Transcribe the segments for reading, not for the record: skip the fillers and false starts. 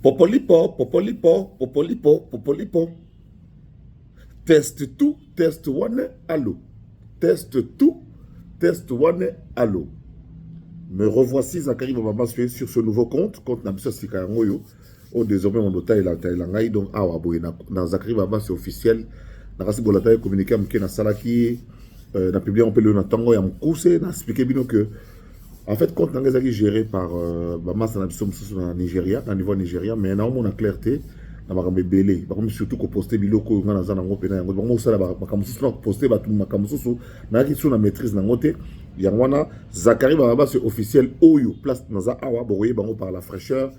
Popolipo, popolipo, popolipo, popolipo. Teste tout, teste one, allô. Teste tout, teste one, allô. Me revoici Zachary Baba sur ce nouveau compte Nabissa Sikayangoyo. Oh, désormais, on doit y donc, ah, ouais, dans Zachary Baba, c'est officiel. Dans la Bolata, communiqué avec na Salaki, na publié un peu le Natango, et en course, na expliqué bien que, en fait, compte Nangazaki géré par Bama Sanabissom au Nigeria, à niveau Nigeria, mais là, on a clarté, na makambe belé, surtout qu'on postait biloko, on a zanango pena, on a ça là, makamusu posté, makamusu, na qui sont la maîtrise nangote. Yangwana, Zachary Baba, c'est officiel. Oyo, place dans Awa, boye, bango par la fraîcheur.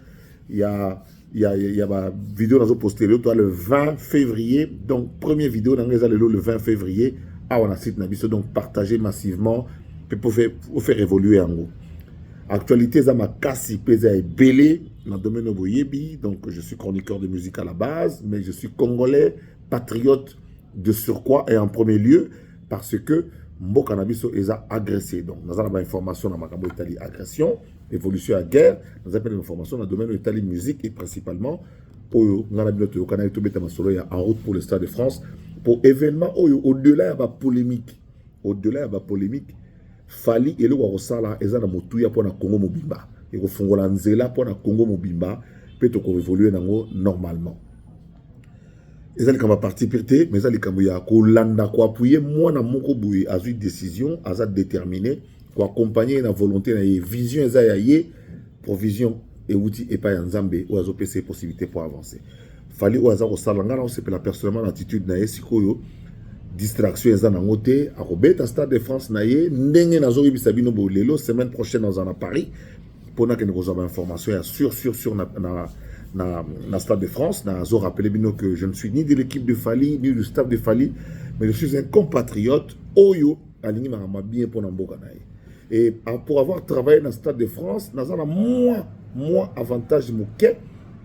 Il y a ma vidéo dans le posté le 20 février. Donc, première vidéo dans le 20 février. Awa, na site Nabiso, donc partagez massivement pour faire évoluer en gros. Actualité, ça m'a cassé, pesa et belé dans le domaine de Boyebi. Donc, je suis chroniqueur de musique à la base, mais je suis congolais, patriote de surcroît et en premier lieu parce que Mboka Nabiso est agressé. Donc, nous avons information dans Makambo Italie agression, évolution à guerre. Nous avons information dans le domaine de l'Italie musique et principalement pour nous en route pour le Stade de France. Pour événements au-delà de la polémique, au-delà de la polémique, Fali et le Warosala et Zana Motuya pour la Congo Mobimba. Et au Fongola Nzela pour la Congo Mobimba, peut-être qu'on évolue normalement. Ezali kama parti pirté, mais ezali kama ya ko landa ko appuyer moi na moko boui a eu décision, a déterminé, ko accompagner na volonté na vision ezaya yé provision et outil et pas nzambe ou azo PC possibilité pour avancer. Fali ou aza ko salanga na c'est la personnellement l'attitude na sikoyo distraction ezana ngote a robeta Stade de France na yé ndenge na zo yebisa bino bo lelo semaine prochaine dans un Paris pour na que nous avons information ya sur na Stade de France, na zo rappelé bino que je ne suis ni de l'équipe de Fali, ni du staff de Fali, mais je suis un compatriote, Oyo, aligné ma bien pour Namboka nae. Et pour avoir travaillé dans Stade de France, na zana moi avantage mouké,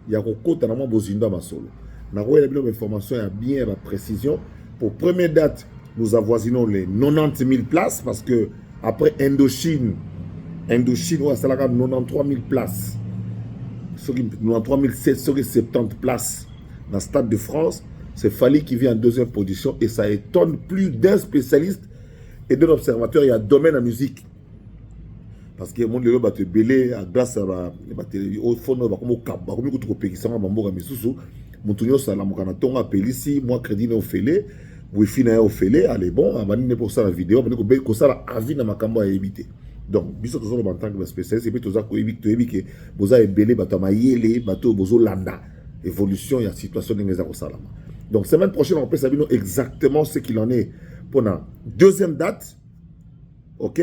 ya kokota na mo bozinda masolo. Na roya bino information ya bien la précision. Pour première date, nous avoisinons les 90 000 places parce que après Indochine, ouais, ça a 93 000 places. Nous avons 3770 places dans le Stade de France. C'est Fali qui vient en deuxième position et ça étonne plus d'un spécialiste et d'un observateur. Il y a domaine en musique. Parce que le monde va te belé grâce à la fond moi crédit au félé wifi na au félé allez bon avant pour ça la vidéo pour ça la avis na makambo à éviter. Donc, biso tozo en tant que spécialiste et puis toza ko éviter que boza ebelé bato mayele bato bozo landa évolution et la situation ngeza ko salama. Donc semaine prochaine on peut savoir exactement ce qu'il en est pour la deuxième date. OK?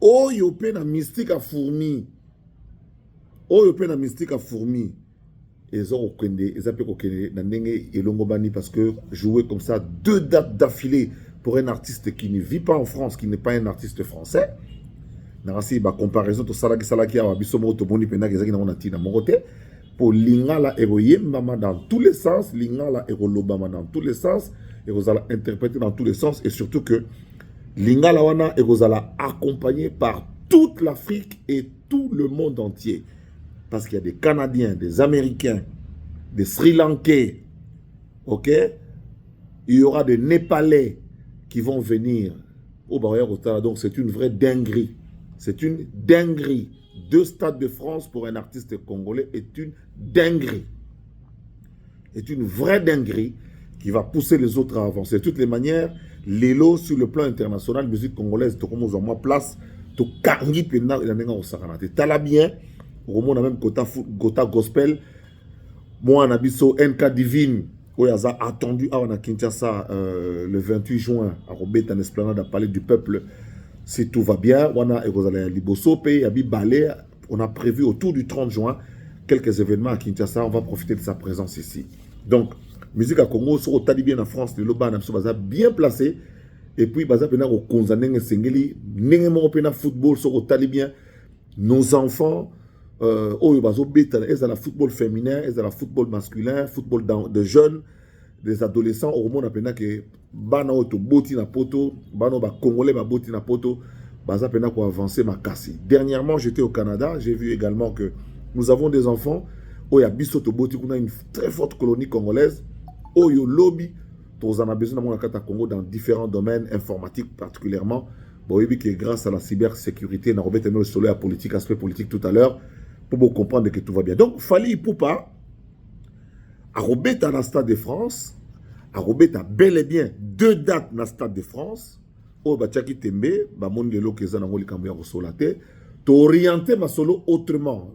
Oh yo pe na mystique à fourmi. Oh yo pe na mystique à fourmi. Ils ont okende, ils appellent okende na ndenge elongo bani parce que jouer comme ça 2 dates d'affilée pour un artiste qui ne vit pas en France, qui n'est pas un artiste français. Narasi ba comparaison to salaki ya biso mo to boni pena kezaki na onati na mongote pour lingala eroyembama dans tous les sens, lingala erolobama dans tous les sens et vous allez interpréter dans tous les sens et surtout que lingala wana et vous allez accompagner par toute l'Afrique et tout le monde entier parce qu'il y a des Canadiens, des Américains, des Sri Lankais, OK? Il y aura des Népalais qui vont venir au barrière au Tala, donc c'est une vraie dinguerie. C'est une dinguerie. 2 Stades de France pour un artiste congolais est une dinguerie. C'est une vraie dinguerie qui va pousser les autres à avancer. De toutes les manières, l'élo sur le plan international, musique congolaise, tu commences à moi place, tu kangi pena il y a au Saranate. Tu as bien, au monde même Gota Gospel, moi en abisso NK Divine, où il y a attendu à Kinshasa le 28 juin à Robert en esplanade à Palais du Peuple. Si tout va bien, on a prévu autour du 30 juin quelques événements à Kinshasa. On va profiter de sa présence ici. Donc, musique à Congo, sur le Talibien en France, le Loba, bien placé. Et puis, au Konzaneng Sengeli, football sur le Talibien. Nos enfants, ils ont le football féminin, ils ont le football masculin, football de jeunes, des adolescents. Au monde, que bana oto boti na poto bano ba congolais ba boti na poto baza pena ko avancer ma kasi. Dernièrement, j'étais au Canada, j'ai vu également que nous avons des enfants Oya biso toboti kuna une très forte colonie congolaise. Oyo lobby, tous en a besoin dans le Congo dans différents domaines informatiques particulièrement. Bon, oui, que grâce à la cybersécurité, on a remis le soleil à politique, aspect politique tout à l'heure, pour vous comprendre que tout va bien. Donc, Fally Ipupa, à Robert dans le Stade de France, à Robert a bel et bien 2 dates dans le Stade de France. Au Bachaki Tembe, Bamon Lelo Kezana Ngoli Kambuya Rosolate, to orienter ma solo autrement.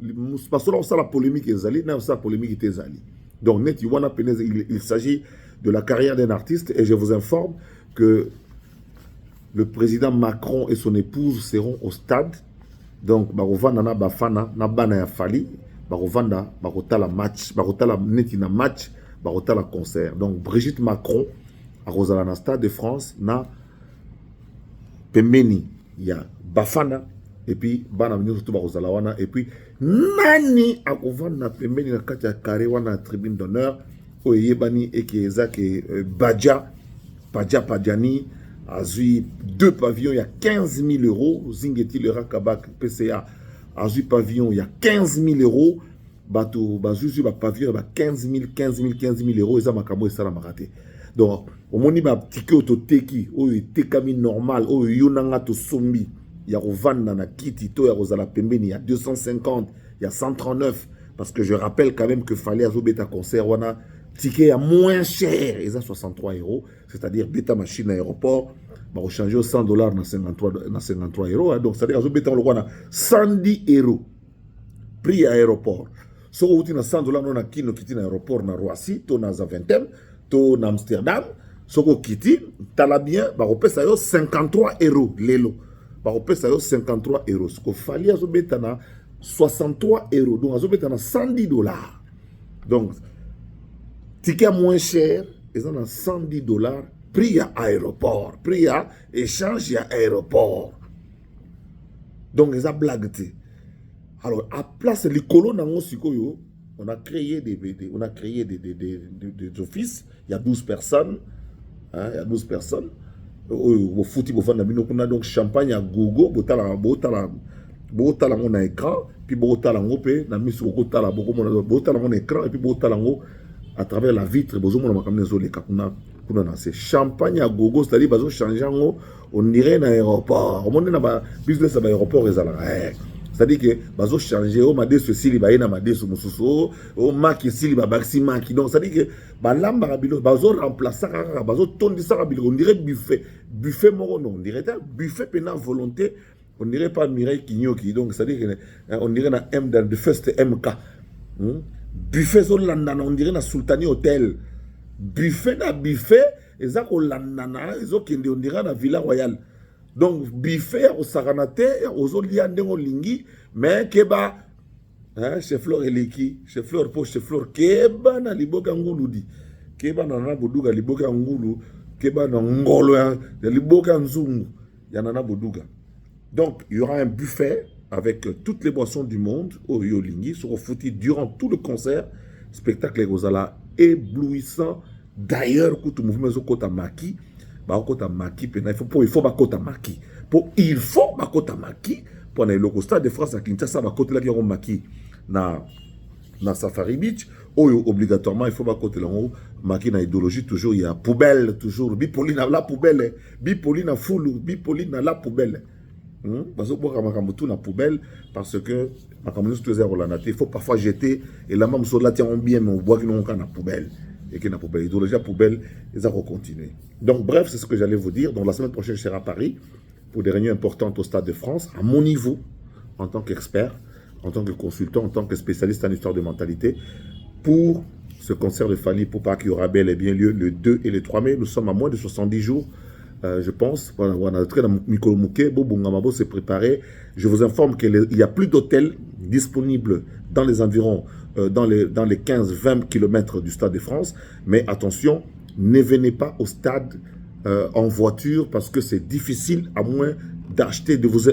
Parce que ça la polémique est zali, non ça la polémique est zali. Donc net, il s'agit de la carrière d'un artiste et je vous informe que le président Macron et son épouse seront au stade. Donc Barovanda na Bafana na bana ya Fally, Barovanda barotala match, barotala neti na match, barotala concert. Donc Brigitte Macron à Rosala Stade de France na pembeni ya Bafana et puis bana minu surtout Rosala wana et puis nani akovanda pembeni na kati ya carré wana tribune d'honneur oyebani ekieza ke Padjani a eu 2 pavillons, il y a 15 000 euros. Zingeti le Rakabak PCA a eu pavillon, il y a 15 000 euros. Bato, bazuzu, pavillon, 15 000 euros. Et ça, makamo et ça, la marate. Donc, au moment où ticket autoteki, où il tekami normal, où il yonanga to sombi, il y a Rovanda na kiti, to ya Rosala Pembeni, il y a 250, il y a 139. Parce que je rappelle quand même que Fally a beta concert, wana ticket à moins cher, ils ont 63 euros, c'est-à-dire bêta machine à aéroport, bah, on change au 100 $ dans 53 euros, hein, donc c'est-à-dire que bêta on 110 euros, prix à aéroport. Si on a 100 $, on a qui nous quitte l'aéroport na Roissy, to na Zaventem, to na Amsterdam, si on quitte, t'as bien, bah on paie ça 53 euros, l'élo, bah on paie ça 53 euros. Ce qu'il fallait, on bêta na 63 euros, donc on bêta na 110 $. Donc ticket moins cher, ils ont 110 $, prix à aéroport, prix à échange à aéroport. Donc, ils ont blagué. Alors, à place de l'école, on a créé des offices, il y a 12 personnes, hein, il y a 12 personnes. Au foot, on a donc champagne à gogo, on a écran, puis on a écran, et puis à travers la vitre, c'est champagne à gogo, c'est-à-dire que changer on dirait un aéroport. On a un business à l'aéroport, c'est-à-dire que bazo changer au made ceci li baina made so mususo au maki sili ba baxi maki. Donc c'est-à-dire que balamba rabilo bazo remplacer bazo tondi ça rabilo, on dirait buffet moro, non, on dirait buffet pena volonté, on dirait pas Mireille Kinyoki. Donc c'est-à-dire on dirait na M dans the first MK. Buffet zo landana, on dirait na Sultani Hotel. Buffet na buffet, et ça qu'on landana, on dirait na Villa Royale. Donc buffet au Saranate, aux Oliande au Lingi, mais keba, chef Fleur Eleki, chef Fleur Po, chef Fleur keba na liboka ngulu di, keba na nabuduga liboka ngulu, keba na ngolo liboka nzungu, yanana buduga. Donc il y aura un buffet avec toutes les boissons du monde au Yolingi, seront foutus durant tout le concert. Spectacle Rosala éblouissant. D'ailleurs, quand le mouvement est au Maki, il faut Makota Maki. Il faut Makota Maki pour aller au Stade de France à Kinshasa, Makota la Giron Maki na Safari Beach. Obligatoirement, il faut Makota la Maki na idéologie, toujours il y a poubelle, toujours bipoline à la poubelle, bipoline à foule, bipoline à la poubelle. Parce que la poubelle, parce que il faut parfois jeter et la même chose là tient bien, mais on voit qu'il n'y a pas de poubelle et qu'il y a une poubelle. L'idéologie à poubelle, ils vont continuer. Donc bref, c'est ce que j'allais vous dire. Donc la semaine prochaine, je serai à Paris pour des réunions importantes au Stade de France, à mon niveau, en tant qu'expert, en tant que consultant, en tant que spécialiste en histoire de mentalité, pour ce concert de Fally Ipupa qui aura bel et bien lieu le 2 et le 3 mai. Nous sommes à moins de 70 jours. Je pense, on a très Mikolomouké, Bobungamabo s'est préparé. Je vous informe qu'il y a plus d'hôtels disponibles dans les environs, dans les 15-20 km du Stade de France. Mais attention, ne venez pas au stade en voiture parce que c'est difficile à moins d'acheter, de vous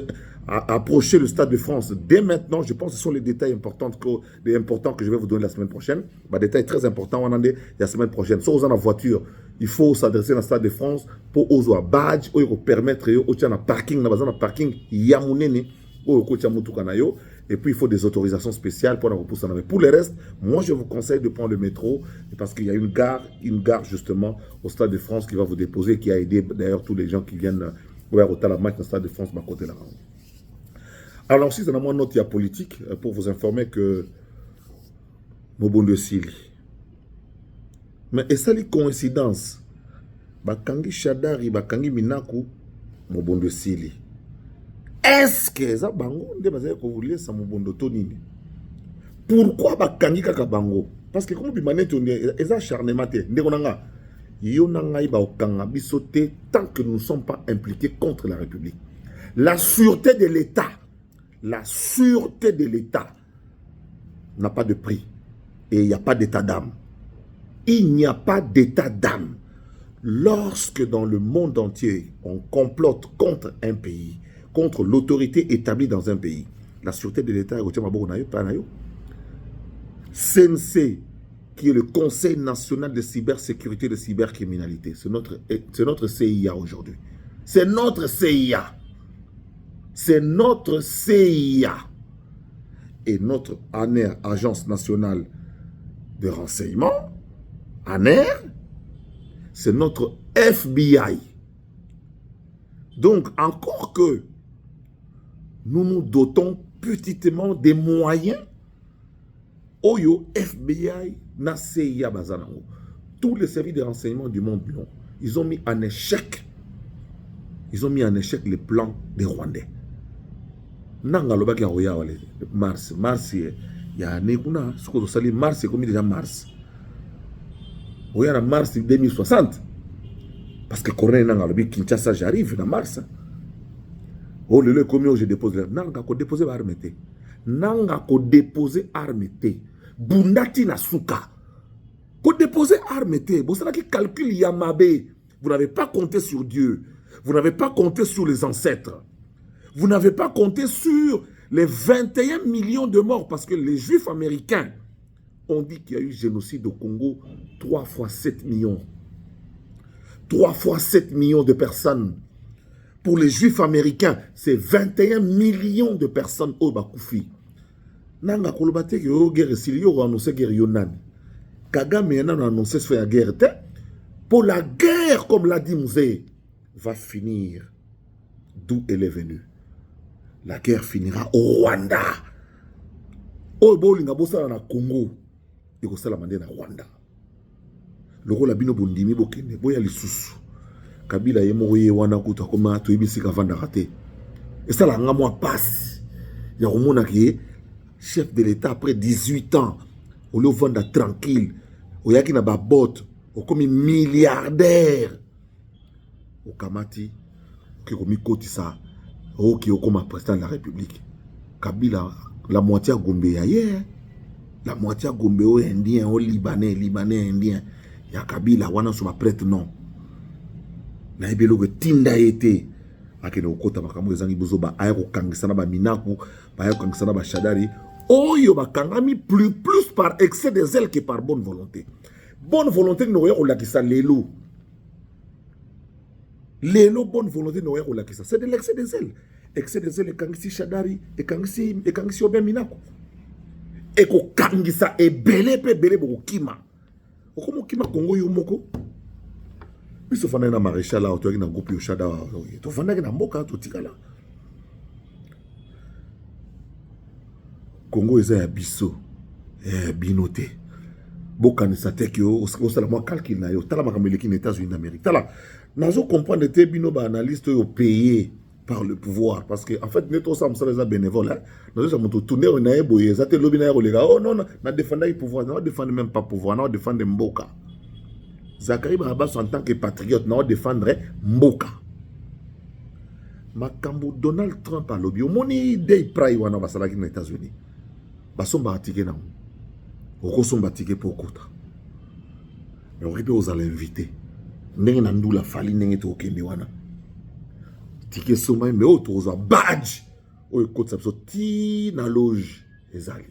approcher le Stade de France. Dès maintenant, je pense que ce sont les détails importants que je vais vous donner la semaine prochaine. Détails très importants, on en est la semaine prochaine. Soit vous en voiture, il faut s'adresser au Stade de France pour avoir badge, pour permettre au parking, parking yamunene, au Et puis, il faut des autorisations spéciales pour la repousser. Mais pour le reste, moi, je vous conseille de prendre le métro parce qu'il y a une gare justement au Stade de France qui va vous déposer, qui a aidé d'ailleurs tous les gens qui viennent au Talamatch, au Stade de France, ma côté là. Alors, ensuite, on a une note politique pour vous informer que Mobundo Sili. Mais et ça, les coïncidences. Bakangi Shadari, Bakangi Minaku, Mobundo Sili. Est-ce que ça bango nde bazali ko voulez ça Mobundo Tonini? Pourquoi bakangi kaka bango? Parce que comme bimane to eza acharnement te ndeko nanga yo nanga iba okanga biso te tant que nous ne sommes pas impliqués contre la République. La sûreté de l'État, n'a pas de prix et il n'y a pas d'état d'âme. Il n'y a pas d'état d'âme. Lorsque dans le monde entier on complote contre un pays, contre l'autorité établie dans un pays, la sûreté de l'État est CNC, qui est le Conseil national de cybersécurité et de cybercriminalité. C'est notre CIA aujourd'hui. C'est notre CIA. C'est notre CIA. Et notre ANER, Agence nationale de renseignement, ANER, c'est notre FBI. Donc, encore que nous nous dotons petitement des moyens, Oyo, FBI, na CIA Bazanango. Tous les services de renseignement du monde, non, ils ont mis en échec. Ils ont mis en échec les plans des Rwandais. Nanga loba ki oya wale Mars, il y a nekuna ce que sali Mars c'est comme déjà Mars. Oya na Mars 2060. Parce que Corée nanga lobi Kinshasa j'arrive na Mars. Oh le combien je dépose nanga ko déposer arme te. Nanga ko déposer arme te. Bundati na suka. Ko déposer arme te. Bon ça qui calcule Yamabe. Vous n'avez pas compté sur Dieu. Vous n'avez pas compté sur les ancêtres. Vous n'avez pas compté sur les 21 millions de morts parce que les Juifs américains ont dit qu'il y a eu génocide au Congo 3 fois 7 millions. 3 fois 7 millions de personnes. Pour les Juifs américains, c'est 21 millions de personnes au Bakoufi. Nanga kolobate que yo guerre Silio a annoncé guerre Yonan. Kagame a annoncé faire la guerre. Pour la guerre, comme l'a dit Mouzé, va finir d'où elle est venue. La guerre finira au Rwanda. Oh, bolinga bosa na Congo. Et ko sala mande na Rwanda. Le rôle abino bondimi bokende boya lisusu. Kabila yemo ye wana kuta koma to ibisi ka vanda raté. Et ça la nga moi passe. Ya romona ki chef de l'État après 18 ans. On le vanda tranquille. Oyaki na ba bot, o komi milliardaire. O kamati ki komi koti ça. Ok, comme président de la République. Kabila, la moitié à Gombe ailleurs. La moitié à Gombe au Indien, au Libanais, Indien. Il y a Kabila, wana sur ma prête non. Na ebelo que tinda été. Akene okota makambo ezangi bozoba ayako kangisana ba minaku, ba ayako kangisana ba shadari. Oyo ba kangami plus par excès de zèle que par bonne volonté. Bonne volonté no yako lakisa lelo. Lelo bonne volonté no yako lakisa. C'est de l'excès de zèle. Excès de zèle kangisi shadari et kangisi oben minako. Et ko kangisa e belé boko kima. Okomo kima Congo yo moko. Biso fana na maréchal là to na groupe yo shada. To fana na mboka to tikala. Congo eza ya biso. Binoté. Bokanisa te ki yo osala mo calcul na yo. Tala makameli na États-Unis d'Amérique. Tala nazo comprendre te bino ba analyste yo payé par le pouvoir parce que en fait neto ça les bénévoles hein. Nazo ça monto tourner na eboye za te lobi na yo lega oh non na défendre le pouvoir na défendre même pas pouvoir na défendre mboka. Zakari Barabas en tant que patriote na défendre mboka. Makambo Donald Trump a lobby moni day pray wana basala ki na États-Unis. Basomba atike na. Okosomba atike pour kota. Mais on ribe aux à l'inviter. Ndenge na ndula fali ndenge to okende wana tike soma me otoza badge oyo kotsa biso ti na loge ezali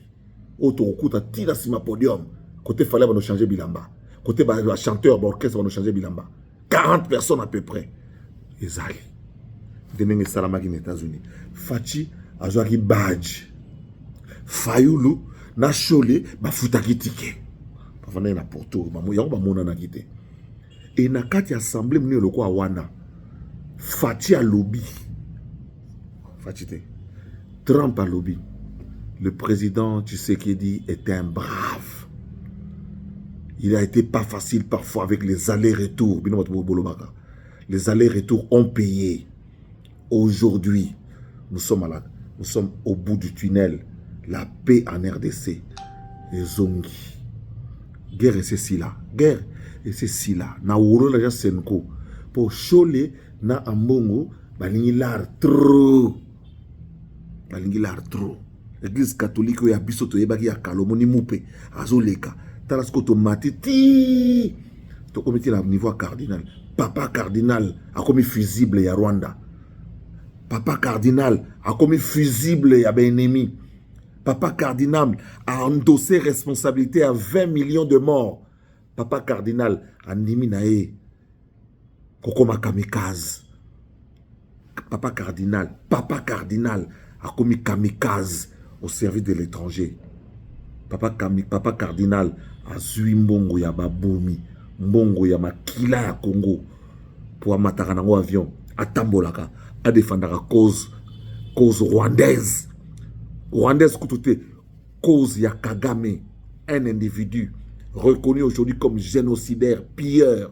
oto okuta ti na sima podium côté fallait va nous changer bilamba côté ba chanteur ba orchestre va nous changer bilamba 40 personnes à peu près ezali ndenge salama ki na États-Unis Fachi azwaki badge Fayulu na Chole ba futaki tike bafana na Porto yango ba mona na kite et na kati assemblée mne loko awana Fati a lobby Fatite Trump a lobby le président Tshisekedi est un brave. Il a été pas facile parfois avec les allers-retours. Les allers-retours ont payé. Aujourd'hui, nous sommes au bout du tunnel. La paix en RDC. Les zongi. Guerre et c'est là. Guerre et c'est là. Na wuro la senko. Pour Chole na ambongo, balingi lar trop. Balingi lar trop. L'église catholique ya biso to yebaki ya kalomoni mupe azoleka tarasko to matiti to komiti na niveau cardinal papa cardinal a commis fusible ya Rwanda papa cardinal a commis fusible ya ennemi papa cardinal a endossé responsabilité à 20 millions de morts papa cardinal a ndimi na e kokoma kamikaze papa cardinal a commis kamikaze au service de l'étranger. Papa cardinal a zui mbongo ya baboumi, mbongo ya makila ya Congo pour amataka nango avion, atambolaka, a défendaka cause rwandaise. Rwandaise koutoute, cause ya Kagame, un individu reconnu aujourd'hui comme génocidaire, pilleur.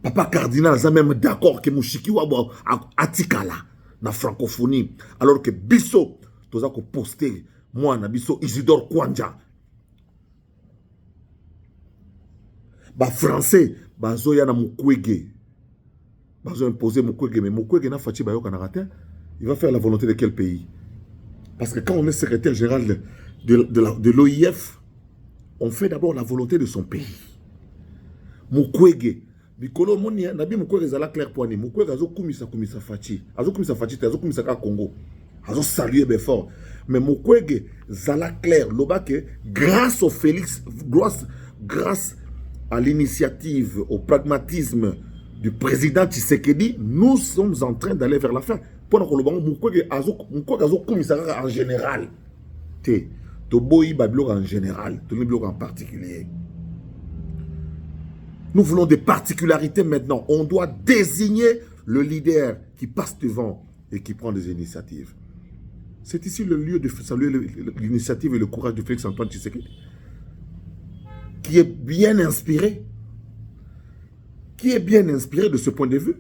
Papa cardinal a même d'accord que Mouchiki wabo atikala na francophonie alors que biso toza ko poster moi na biso Isidore Kwanja ba français bazo ya na Mukwege bazo imposer Mukwege mais Mukwege na Fati bayoka na raté il va faire la volonté de quel pays parce que quand on est secrétaire général de l'OIF on fait d'abord la volonté de son pays Mukwege Mikolo monia nabi Mukwege zala clair poani Mukwege azo kumisa Fati azo kumisa ka Congo azo saluer befort mais Mukwege zala clair lobake grâce au Félix grâce à l'initiative au pragmatisme du président Tshisekedi nous sommes en train d'aller vers la fin pendant que le bango Mukwege azo kumisa en général te to boyi bablo en général to liblo en particulier. Nous voulons des particularités maintenant. On doit désigner le leader qui passe devant et qui prend des initiatives. C'est ici le lieu de saluer l'initiative et le courage de Félix Antoine Tshisekedi, qui est bien inspiré. Qui est bien inspiré de ce point de vue.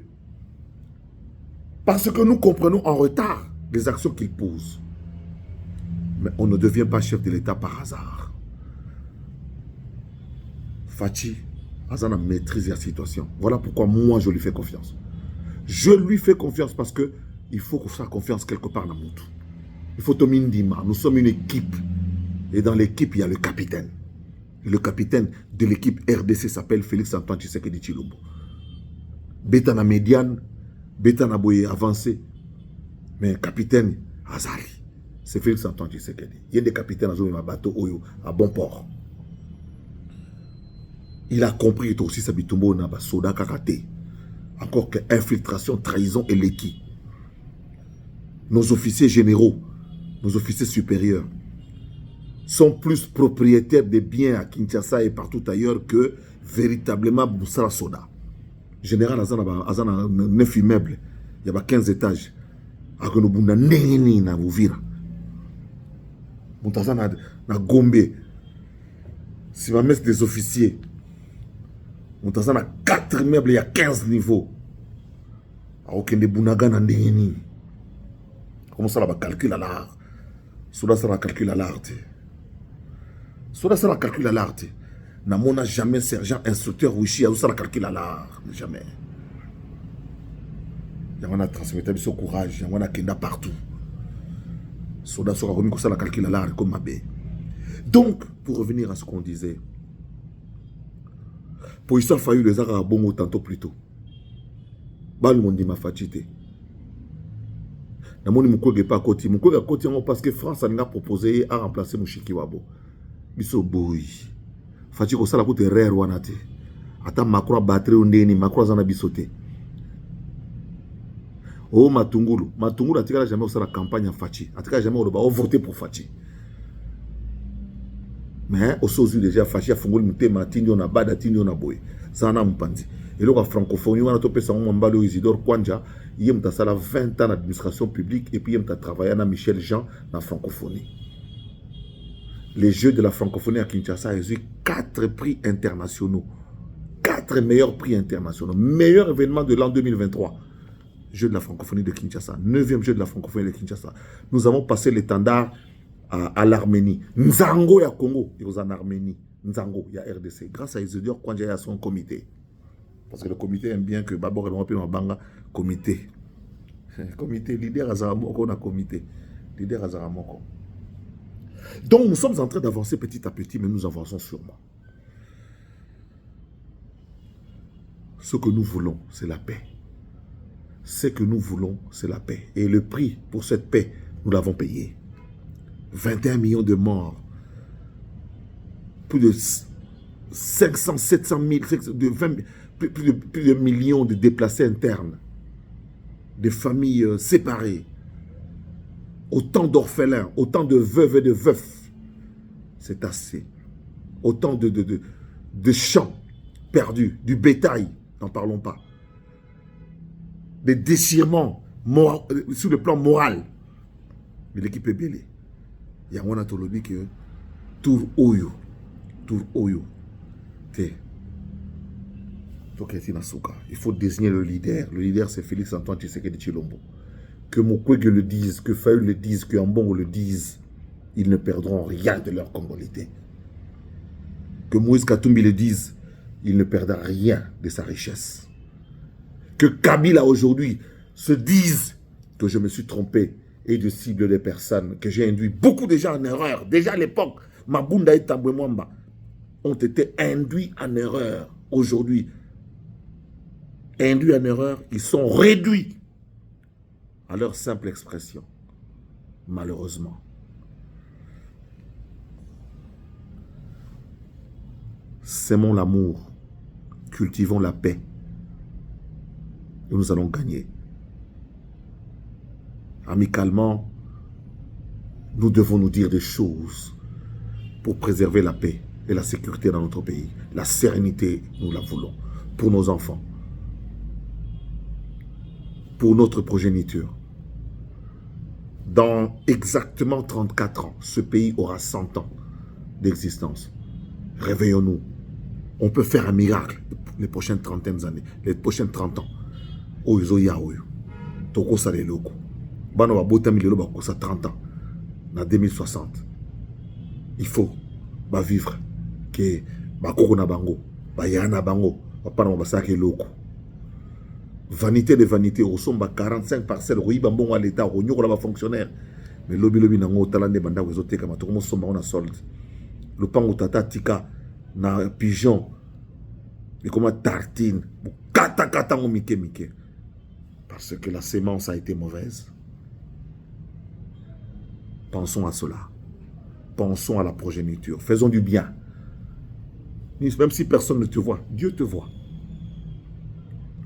Parce que nous comprenons en retard les actions qu'il pose. Mais on ne devient pas chef de l'État par hasard. Fati Azana maîtrise la situation. Voilà pourquoi moi je lui fais confiance. Je lui fais confiance parce que il faut qu'on fasse confiance quelque part dans Moutou. Il faut Tomindima. Nous sommes une équipe. Et dans l'équipe, il y a le capitaine. Et le capitaine de l'équipe RDC s'appelle Félix Antoine Tshisekedi Tshilombo. Betana médiane, Betana boye avancé. Mais capitaine Azali, c'est Félix Antoine Tshisekedi. Il y a des capitaines à bateau à bon port. Il a compris aussi sa bitumbo na soda karaté. Encore que infiltration, trahison et l'équipe. Nos officiers généraux, nos officiers supérieurs sont plus propriétaires des biens à Kinshasa et partout ailleurs que véritablement Boussara Soda. Général Azana 9 immeubles, il y a 15 étages. Agonobuna neni na Uvira. Montazana na Gombe. Si ma messe des officiers. On a 4 immeubles, il y a 15 niveaux. Comment ça va calculer à l'art? Soda ça va calculer à l'art. Soda ça va calculer à l'art. N'a jamais sergent instructeur Wishi, ça va calculer à l'art. Jamais. Il y a un transmetteur de courage, il y a un kenda partout. Soda ça va calculer à l'art comme Mabé. Donc, pour revenir à ce qu'on disait, pour histoire failli les arts à bon tantôt plus tôt. Bal monde ma fatité. Na moni Mukwege pas côté. Mukwege à côté parce que France a proposé à remplacer Mushiki Wabo. Biso boy. Fati ko sala kote rare wanate. Ata Macron batterie ondeni Macron zana bisoté. Oh Matungulu. Matungulu a jamais fait la campagne à Fachi. A jamais voté pour Fachi. Mais au sozu déjà Fachi a fongoli mutema tindio na bada tindio na boy. Sana mpandi. Et là, la francophonie, on a topé ça, on a Isidore Kwanja, il y a 20 ans d'administration publique et puis il y a travaillé avec Michel Jean dans la francophonie. Les Jeux de la francophonie à Kinshasa, ils ont eu 4 prix internationaux. 4 meilleurs prix internationaux. Meilleur événement de l'an 2023. Jeux de la francophonie de Kinshasa. 9e Jeu de la francophonie de Kinshasa. Nous avons passé l'étendard à l'Arménie. Nzango, il y a Congo, il y a en Arménie. Nzango, il y a RDC. Grâce à Isidore Kwanja, il y a son comité. Parce que le comité aime bien que Babor et Mwapi Mabanga, comité. Comité, leader Azaramoko, on a comité. Leader Azaramoko. Donc nous sommes en train d'avancer petit à petit, mais nous avançons sûrement. Ce que nous voulons, c'est la paix. Ce que nous voulons, c'est la paix. Et le prix pour cette paix, nous l'avons payé. 21 millions de morts. Plus de 500, 700 000, plus de millions de déplacés internes. Des familles séparées. Autant d'orphelins, autant de veuves et de veufs. C'est assez. Autant de champs perdus, du bétail, n'en parlons pas. Des déchirements sur le plan moral. Mais l'équipe est belle. Il y a un tolobi que Tour Oyo. Il faut désigner le leader. Le leader, c'est Félix Antoine Tshisekedi Tshilombo. Que Mukwege le dise, que Fayoul le dise, que Ambongo le dise, ils ne perdront rien de leur congolité. Que Moïse Katumbi le dise, il ne perdra rien de sa richesse. Que Kabila aujourd'hui se dise que je me suis trompé et de cible des personnes, que j'ai induit beaucoup de gens en erreur. Déjà à l'époque, Mabunda et Tambwe Mwamba ont été induits en erreur. Aujourd'hui, induits en erreur, ils sont réduits à leur simple expression, malheureusement. Sémons l'amour, cultivons la paix, et nous allons gagner. Amicalement, nous devons nous dire des choses pour préserver la paix et la sécurité dans notre pays. La sérénité, nous la voulons, pour nos enfants, pour notre progéniture. Dans exactement 34 ans, ce pays aura 100 ans d'existence. Réveillons-nous. On peut faire un miracle les prochaines 30 années, les prochaines 30 ans. Oyo yaoyo. Toko sale loko. Bano wa bota milelo ba kosa 30 ans. Na 2060. Il faut ba vivre que ba koko na bango, ba yana bango, ba pana ba sake loko. Vanité de vanité, au somba 45 parcelles, roïba bon à l'État, au nyoko la fonctionnaire. Mais lobi nango talande banda wezote kama to somba on a solde. Le pango tata tika na pigeon. Et comme tartine, kata mike. Parce que la sémence a été mauvaise. Pensons à cela. Pensons à la progéniture. Faisons du bien. Même si personne ne te voit, Dieu te voit.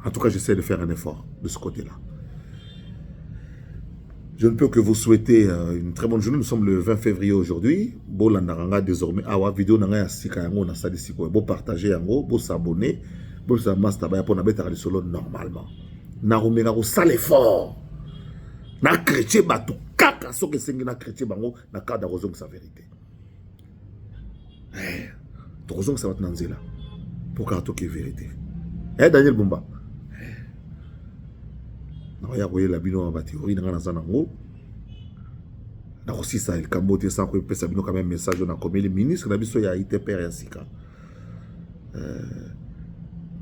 En tout cas, j'essaie de faire un effort de ce côté-là. Je ne peux que vous souhaiter une très bonne journée. Nous sommes le 20 février aujourd'hui. Bon, la désormais. Awa vidéo nanga ya sika yango na sali siko. Bon partager yango, bon s'abonner, bon ça master ba pour na beta le solo normalement. Na romena ko sale effort. Na chrétien bato kaka soki sengi na chrétien bango na cadre rozong sa vérité. To rozong sa batna nzela. Pour ka to ki vérité. Daniel Bumba. Na voyé la bino ba théorie na zana ngo. Na aussi ça il kambote sans ko pesa bino quand même message na comme le ministre na biso ya ITPR ya sika.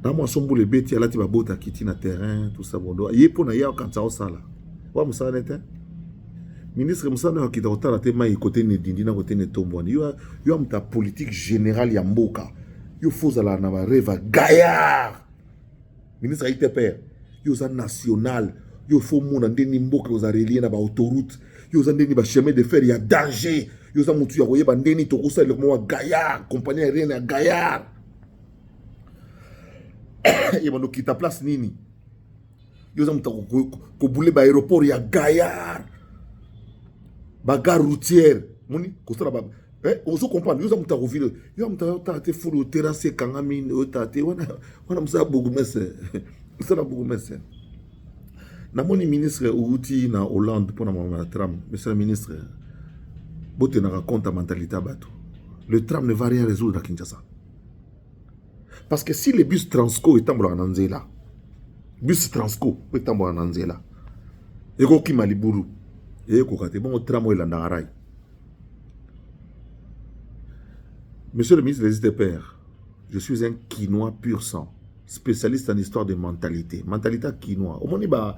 Na moi sombo le beti alati ba bota kiti na terrain tout ça bondo. Yepo na ya quand ça osala. Wa musala nete. Ministre musana ki ta otala te mai côté ne dindi na côté ne tomboni. Yo amta politique générale ya mboka. Yo fozala na ba rêve gaillard. Ministre ITPR. Yo za national. Yo faut mon ndeni mboka yo za relier na ba autoroute. Yo za ndeni ba chemin de fer ya danger. Yo za mutu ya koye ba ndeni to kosa le mo gaillard, compagnie aérienne ya gaillard. Et bon kita place nini. Yo za muta ko boule ba aéroport ya Gaillard. Ba gare routière. Moni ko sala ba on se comprend. Yo za muta ko ville. Yo muta ta te fulu terrasse kangami o ta te wana musa bugumese. Musa bugumese. Na moni ministre outi na Hollande pour na tram. Monsieur le ministre, bote na raconte mentalité bateau. Le tram ne va rien résoudre à Kinshasa. Parce que si les bus Transco est en Nzela, bus Transco est en Nzela, et qu'on qui Maliburu, et qu'on a bon tram et l'andaray. Monsieur le ministre des Pères, je suis un Quinois pur sang, spécialiste en histoire de mentalité. Mentalité Quinois. Au Moniba,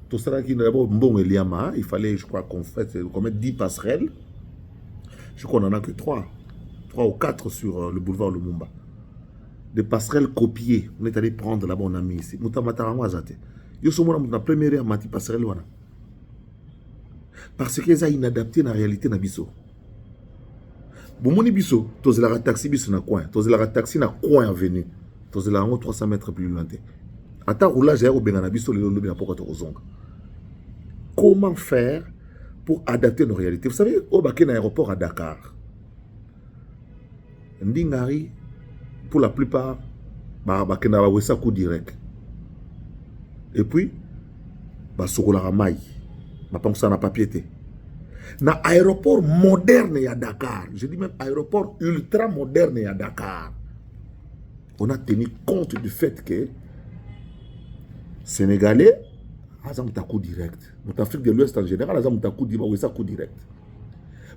tout ça qui d'abord bon Eliama, il fallait, je crois, qu'on mette 10 passerelles. Je crois qu'on n'en a que 3 ou 4 sur le boulevard Lumumba. Des passerelles copiées. On est allé prendre là-bas, on a mis ici. Yo sommes dans la première heure, mati passerelle. Parce que ça inadapté dans la réalité na biso. Bomoni biso, toz la taxi biso na coin. Toz la taxi na coin avenue. Toz la 300 mètres plus loin. Ata roulage aéro benga biso le lobby na poko tozonga. Comment faire pour adapter nos réalités? Vous savez, au baké na aéroport à Dakar. Ndingari, pour la plupart, baké na wesa coup direct. Et puis, sokola ramai. Pense na papier. Na aéroport moderne à Dakar. Je dis même aéroport ultra moderne à Dakar. On a tenu compte du fait que Sénégalais, azam ta coup direct. Dans Afrique de l'Ouest en général, azam ta coup direct. Wesa coup direct.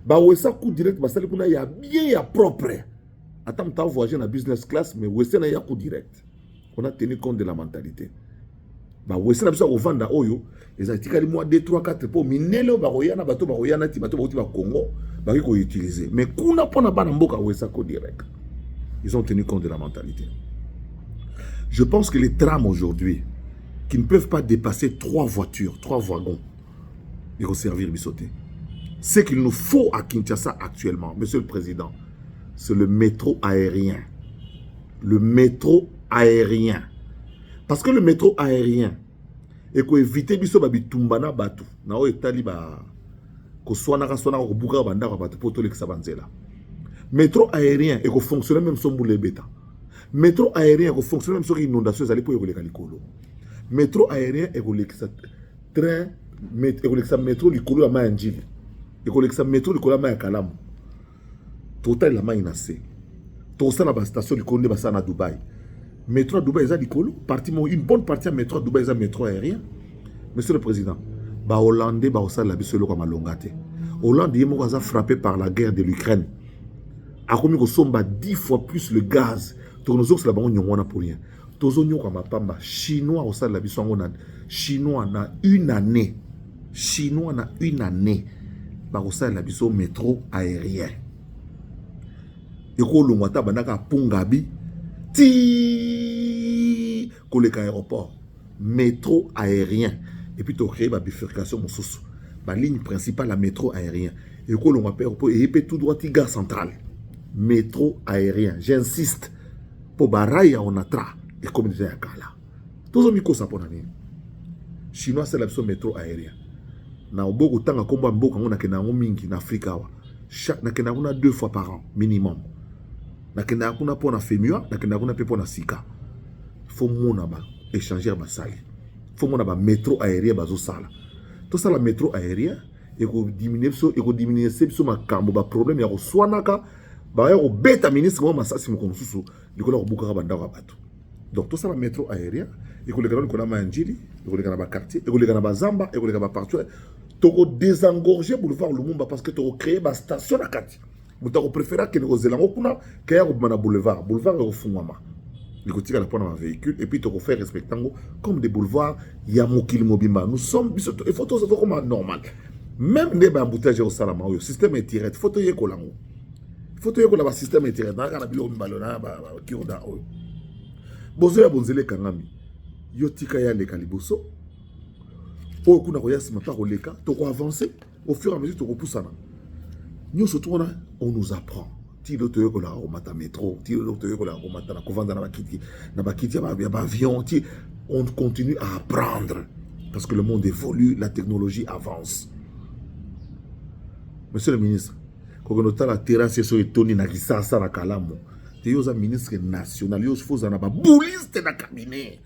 Wesa coup direct, ça il y a bien, il y a propre. Attends, tu as voyagé dans la business class, mais Wesa il y a coup direct. On a tenu compte de la mentalité. Wesa na bisa au vanda oyo, les articles moi 2 3 4 pour minelo baroyana bato baroyana ti bato ba Congo, ba ko utiliser. Mais kuna pona bana mboka Wesa coup direct. Ils ont tenu compte de la mentalité. Je pense que les trams aujourd'hui qui ne peuvent pas dépasser 3 voitures, 3 wagons, ils vont servir Bissoté. Ce qu'il nous faut à Kinshasa actuellement, Monsieur le Président, c'est le métro aérien. Le métro aérien. Parce que le métro aérien, et qu'on évite biso babi tumbana batu, na o etali ba ko swana ko buka banda ko batu poto le kisabanzela. Métro aérien et qu'on fonctionne même son boule bêta. Métro aérien qu'on fonctionne même sur inondation zali pour écoler kalikolo. Métro aérien et qu'on train et qu'on métro likolo la main njili. Et qu'on métro likolo la main kalamu. Total la main inacé. Tout ça na ba station likolo de basa na Dubaï. Métro à Dubaï, ça une bonne partie à métro à Dubaï, ça métro aérien. Monsieur le Président, Hollandais, ça la bisolo comme Longate. Hollande, il est frappé par la guerre de l'Ukraine. A commis que 10 fois plus le gaz. Tournozo, c'est la banque nyongwana pour rien. Tozo nyongwa pamba. Chinois, au sein de la bisolo, Chinois na une année. Chinois na une année. Au sein de la bisolo métro aérien. Et qu'on l'ongwata banaka Pungabi. Ti koleka aéroport, métro aérien. Et puis tu crées ma bifurcation, mon sous. Ma ligne principale, la métro aérien. Et qu'on l'on appelle et puis tout droit, gare centrale. Métro aérien. J'insiste. Pour Baraya, on a tra. Et comme disait Akala. Tous les micros, ça pour l'année. Chinois, c'est la métro aérien. Na beaucoup de temps, combat beaucoup, on a qu'un mingi en Afrique. Chaque n'a qu'on a 2 fois par an, minimum. Nakenda kuna pona femua, nakenda kuna pe pona sika. Faut mona ba échanger ba sali. Faut mona ba métro aérien bazo sala. Tout ça la métro aérien et ko diminuer so makambo ba problème ya ko swanaka ba ya ko beta ministre mo masasi mo konsusu likola ko buka ba ndaka bato. Donc tout ça la métro aérien et ko le kana ko na manjili, et ko le kana ba quartier, et ko le kana ba zamba, et ko le kana ba partout. Toko désengorger boulevard Lumumba parce que toko créer ba station à kati. Mutako préféra que nous zelango kuna kaya ko mana boulevard au fungwama liko tika la pona véhicule et puis toko faire respectango comme des boulevards ya mokili mobimba. Nous sommes il faut tout ça comme normal, même des embouteillage au salama au système est tiré photo yeko lango photo yeko la système est tiré na kana bilo mbalona ba kioda o bozo ya bonzele kangami yo tika ya le kaliboso o kuna ko yasima pa ko leka toko avancer au fur et à mesure toko poussana. Nous surtout on nous apprend. Si l'autre est là, on mata métro. Si l'autre est là, on mata na kovanda na bakiti, na bakiti ya avion. On continue à apprendre. Parce que le monde évolue, la technologie avance. Monsieur le ministre, quand on a la terrasse sur le Tony Nagisasa na Kalamo, tu es un ministre national, tu es un bouliste dans le cabinet.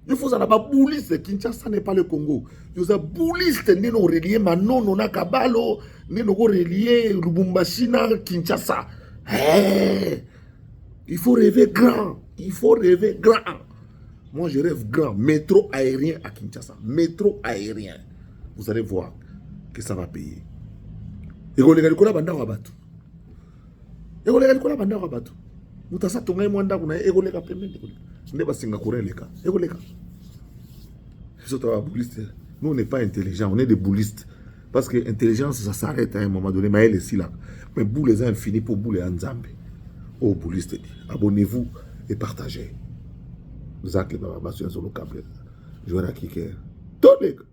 Il faut un bouliste. Kinshasa n'est pas le Congo. Tu es un bouliste, tu es relié Manon, na Kabalo, tu es relié Lubumbashi, Kinshasa. Hey, il faut rêver grand. Il faut rêver grand. Moi, je rêve grand. Métro aérien à Kinshasa. Métro aérien. Vous allez voir que ça va payer. Et vous allez voir banda wabatu. Et vous allez voir banda wabatu. Mutasa tonga mwanda kuna et vous allez voir pembe. Ne pas Singapour les cas. Et vous allez voir. Nous, on n'est pas intelligents. On est des boulistes. Parce que l'intelligence, ça s'arrête à un moment donné. Mais elle est ici là. Mais boule les infinis pour boule en Zambie. Oh, boulistes, abonnez-vous et partagez. Zach, les babas, sur le câble. Je vais la kicker. Tous les gars.